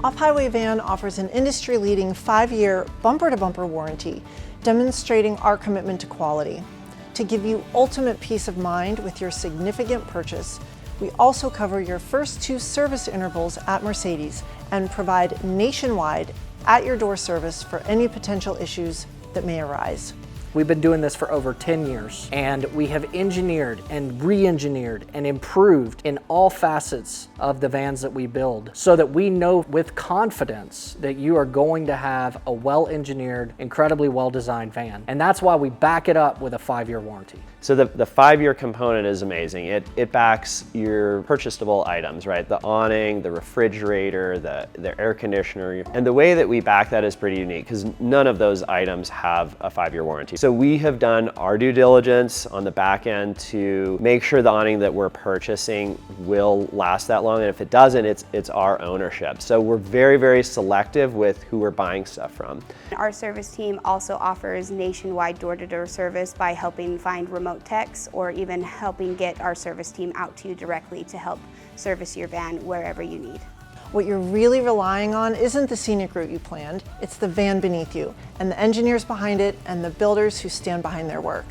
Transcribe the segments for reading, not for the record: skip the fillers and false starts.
Off-Highway Van offers an industry-leading 5-year bumper-to-bumper warranty, demonstrating our commitment to quality. To give you ultimate peace of mind with your significant purchase, we also cover your first 2 service intervals at Mercedes and provide nationwide at-your-door service for any potential issues that may arise. We've been doing this for over 10 years, and we have engineered and re-engineered and improved in all facets of the vans that we build so that we know with confidence that you are going to have a well-engineered, incredibly well-designed van. And that's why we back it up with a 5-year warranty. So the 5-year component is amazing. It backs your purchasable items, right? The awning, the refrigerator, the air conditioner. And the way that we back that is pretty unique because none of those items have a 5-year warranty. So we have done our due diligence on the back end to make sure the awning that we're purchasing will last that long. And if it doesn't, it's our ownership. So we're very, very selective with who we're buying stuff from. Our service team also offers nationwide door-to-door service by helping find remote techs or even helping get our service team out to you directly to help service your van wherever you need. What you're really relying on isn't the scenic route you planned, it's the van beneath you and the engineers behind it and the builders who stand behind their work.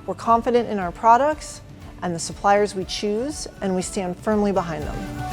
We're confident in our products and the suppliers we choose, and we stand firmly behind them.